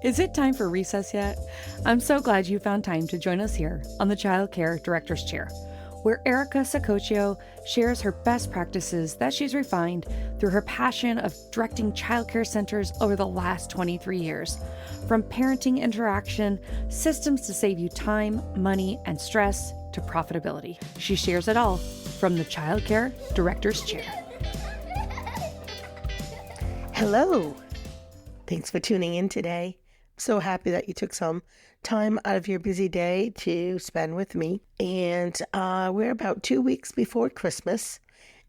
Is it time for recess yet? I'm so glad you found time to join us here on the Child Care Director's Chair, where Erica Sacoccio shares her best practices that she's refined through her passion of directing childcare centers over the last 23 years. From parenting interaction, systems to save you time, money, and stress, to profitability. She shares it all from the Child Care Director's Chair. Hello. Thanks for tuning in today. I'm so happy that you took some time out of your busy day to spend with me. And we're about 2 weeks before Christmas.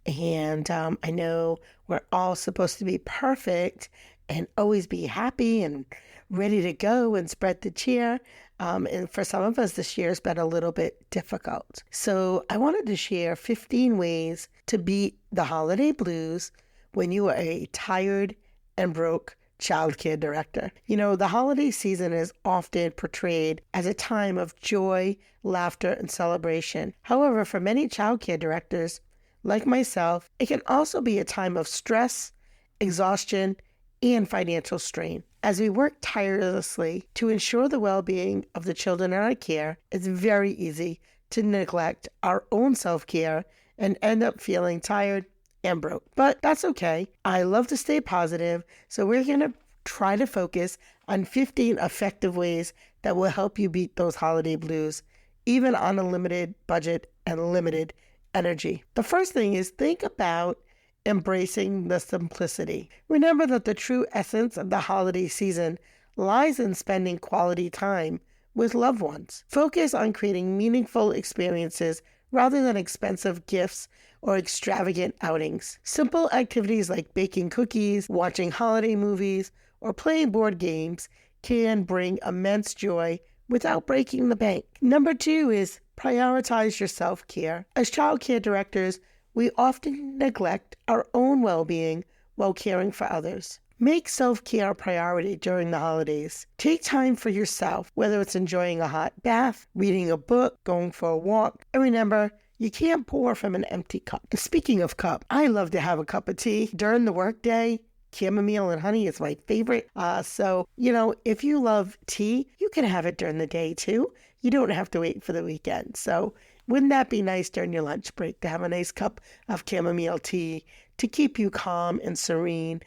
And I know we're all supposed to be perfect and always be happy and ready to go and spread the cheer. And for some of us, this year has been a little bit difficult. So I wanted to share 15 ways to beat the holiday blues when you are a tired and broke childcare director. You know, the holiday season is often portrayed as a time of joy, laughter, and celebration. However, for many childcare directors, like myself, it can also be a time of stress, exhaustion, and financial strain. As we work tirelessly to ensure the well-being of the children in our care, it's very easy to neglect our own self-care and end up feeling tired and broke. But that's okay. I love to stay positive, so we're going to try to focus on 15 effective ways that will help you beat those holiday blues, even on a limited budget and limited energy. The first thing is think about embracing the simplicity. Remember that the true essence of the holiday season lies in spending quality time with loved ones. Focus on creating meaningful experiences rather than expensive gifts or extravagant outings. Simple activities like baking cookies, watching holiday movies, or playing board games can bring immense joy without breaking the bank. Number 2 is prioritize your self-care. As child care directors, we often neglect our own well-being while caring for others. Make self-care a priority during the holidays. Take time for yourself, whether it's enjoying a hot bath, reading a book, going for a walk. And remember, you can't pour from an empty cup. Speaking of cup, I love to have a cup of tea during the workday. Chamomile and honey is my favorite. So, if you love tea, you can have it during the day too. You don't have to wait for the weekend. So wouldn't that be nice during your lunch break to have a nice cup of chamomile tea to keep you calm and serene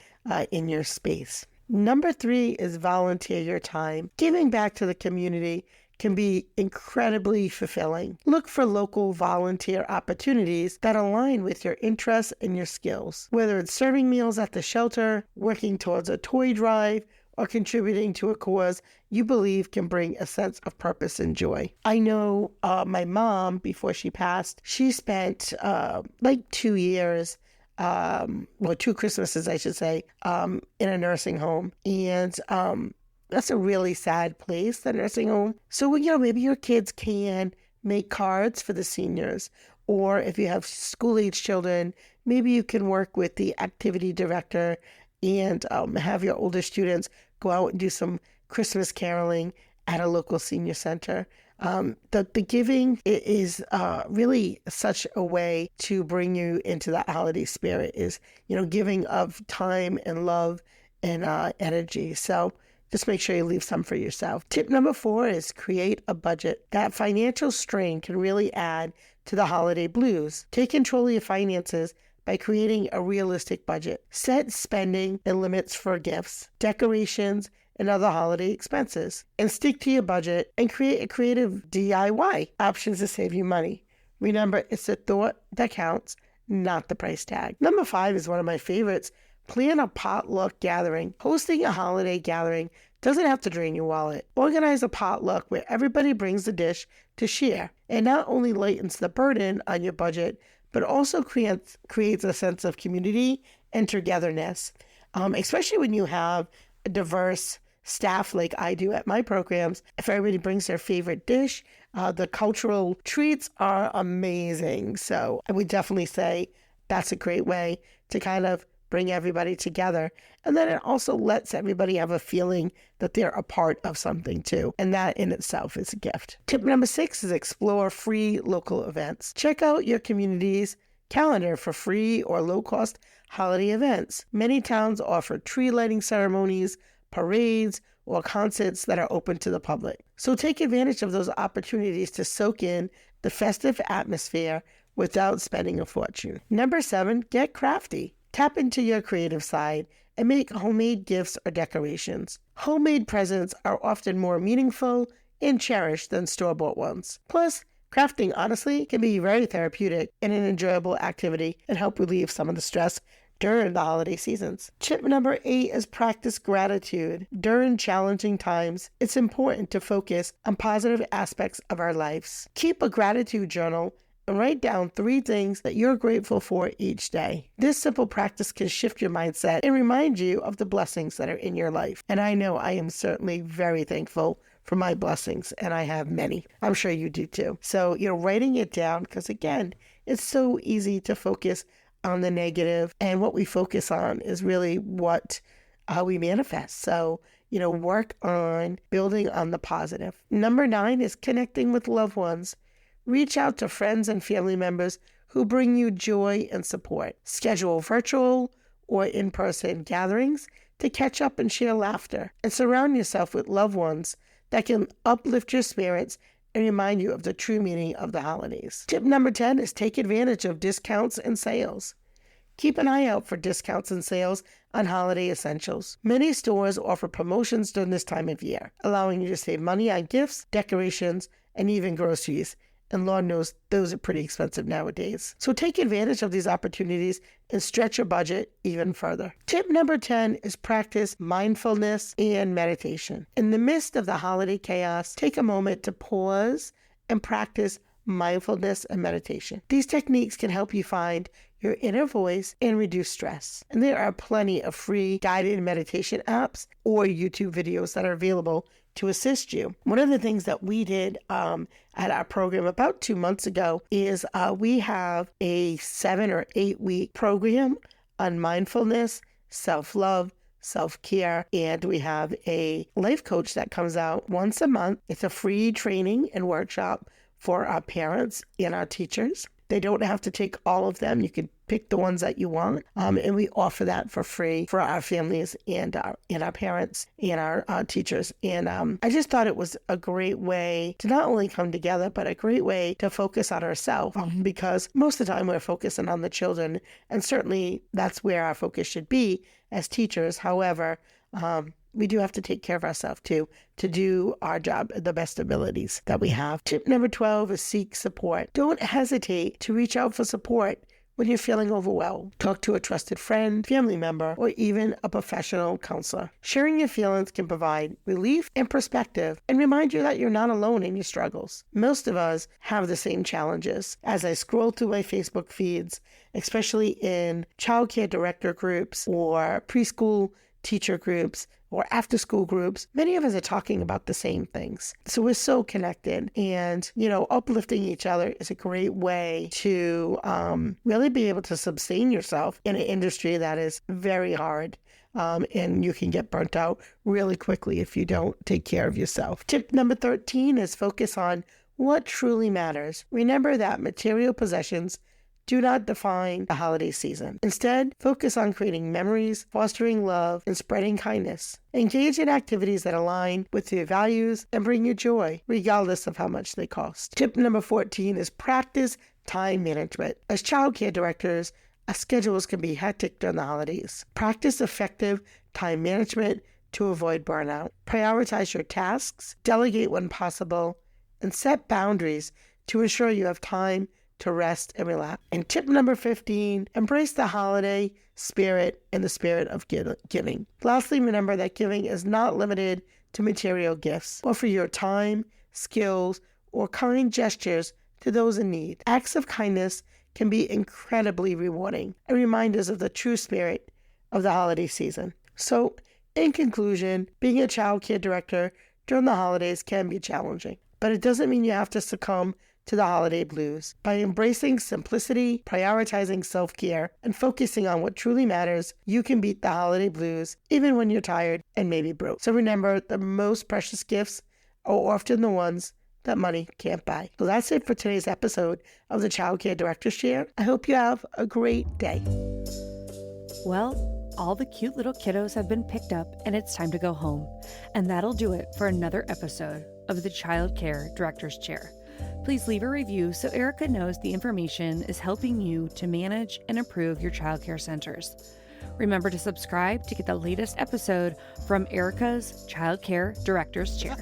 in your space? Number 3 is volunteer your time. Giving back to the community can be incredibly fulfilling. Look for local volunteer opportunities that align with your interests and your skills. Whether it's serving meals at the shelter, working towards a toy drive, or contributing to a cause you believe can bring a sense of purpose and joy. I know my mom, before she passed, she spent 2 years, 2 Christmases, I should say, in a nursing home. And that's a really sad place, the nursing home. So, maybe your kids can make cards for the seniors. Or if you have school-age children, maybe you can work with the activity director and have your older students go out and do some Christmas caroling at a local senior center. The giving is really such a way to bring you into the holiday spirit, is, giving of time and love and energy. So just make sure you leave some for yourself. Tip number 4 is create a budget. That financial strain can really add to the holiday blues. Take control of your finances by creating a realistic budget. Set spending and limits for gifts, decorations, and other holiday expenses. And stick to your budget and create a creative DIY options to save you money. Remember, it's the thought that counts, not the price tag. Number 5 is one of my favorites. Plan a potluck gathering. Hosting a holiday gathering doesn't have to drain your wallet. Organize a potluck where everybody brings a dish to share. And not only lightens the burden on your budget, but also creates a sense of community and togetherness, especially when you have a diverse staff like I do at my programs. If everybody brings their favorite dish, the cultural treats are amazing. So I would definitely say that's a great way to kind of bring everybody together. And then it also lets everybody have a feeling that they're a part of something too. And that in itself is a gift. Tip number 6 is explore free local events. Check out your community's calendar for free or low-cost holiday events. Many towns offer tree lighting ceremonies, parades, or concerts that are open to the public. So take advantage of those opportunities to soak in the festive atmosphere without spending a fortune. Number 7, get crafty. Tap into your creative side and make homemade gifts or decorations. Homemade presents are often more meaningful and cherished than store-bought ones. Plus, crafting, honestly, can be very therapeutic and an enjoyable activity and help relieve some of the stress during the holiday seasons. Tip number 8 is practice gratitude. During challenging times, it's important to focus on positive aspects of our lives. Keep a gratitude journal and write down 3 things that you're grateful for each day. This simple practice can shift your mindset and remind you of the blessings that are in your life. And I know I am certainly very thankful for my blessings, and I have many. I'm sure you do too. So, writing it down, because again, it's so easy to focus on the negative, and what we focus on is really how we manifest. So, work on building on the positive. Number 9 is connecting with loved ones. Reach out to friends and family members who bring you joy and support. Schedule virtual or in-person gatherings to catch up and share laughter. And surround yourself with loved ones that can uplift your spirits and remind you of the true meaning of the holidays. Tip number 10 is take advantage of discounts and sales. Keep an eye out for discounts and sales on holiday essentials. Many stores offer promotions during this time of year, allowing you to save money on gifts, decorations, and even groceries. And Lord knows those are pretty expensive nowadays. So take advantage of these opportunities and stretch your budget even further. Tip number 10 is practice mindfulness and meditation. In the midst of the holiday chaos, take a moment to pause and practice mindfulness and meditation. These techniques can help you find your inner voice and reduce stress. And there are plenty of free guided meditation apps or YouTube videos that are available to assist you. One of the things that we did at our program about 2 months ago is we have a 7 or 8 week program on mindfulness, self-love, self-care, and we have a life coach that comes out once a month. It's a free training and workshop for our parents and our teachers. They don't have to take all of them. You can pick the ones that you want. And we offer that for free for our families and our parents and our teachers. And I just thought it was a great way to not only come together, but a great way to focus on ourselves, because most of the time we're focusing on the children. And certainly that's where our focus should be as teachers. However, we do have to take care of ourselves too, to do our job at the best abilities that we have. Tip number 12 is seek support. Don't hesitate to reach out for support when you're feeling overwhelmed. Talk to a trusted friend, family member, or even a professional counselor. Sharing your feelings can provide relief and perspective and remind you that you're not alone in your struggles. Most of us have the same challenges. As I scroll through my Facebook feeds, especially in childcare director groups or preschool teacher groups or after school groups, many of us are talking about the same things. So we're so connected, and, uplifting each other is a great way to really be able to sustain yourself in an industry that is very hard. And you can get burnt out really quickly if you don't take care of yourself. Tip number 13 is focus on what truly matters. Remember that material possessions do not define the holiday season. Instead, focus on creating memories, fostering love, and spreading kindness. Engage in activities that align with your values and bring you joy, regardless of how much they cost. Tip number 14 is practice time management. As childcare directors, our schedules can be hectic during the holidays. Practice effective time management to avoid burnout. Prioritize your tasks, delegate when possible, and set boundaries to ensure you have time to rest and relax. And tip number 15, embrace the holiday spirit and the spirit of giving. Lastly, remember that giving is not limited to material gifts. Offer your time, skills, or kind gestures to those in need. Acts of kindness can be incredibly rewarding and reminders of the true spirit of the holiday season. So, in conclusion, being a child care director during the holidays can be challenging, but it doesn't mean you have to succumb to the holiday blues. By embracing simplicity, prioritizing self-care, and focusing on what truly matters, you can beat the holiday blues even when you're tired and maybe broke. So remember, the most precious gifts are often the ones that money can't buy. So that's it for today's episode of the Child Care Director's Chair. I hope you have a great day. Well, all the cute little kiddos have been picked up and it's time to go home. And that'll do it for another episode of the Child Care Director's Chair. Please leave a review so Erica knows the information is helping you to manage and improve your childcare centers. Remember to subscribe to get the latest episode from Erica's Child Care Director's Chair.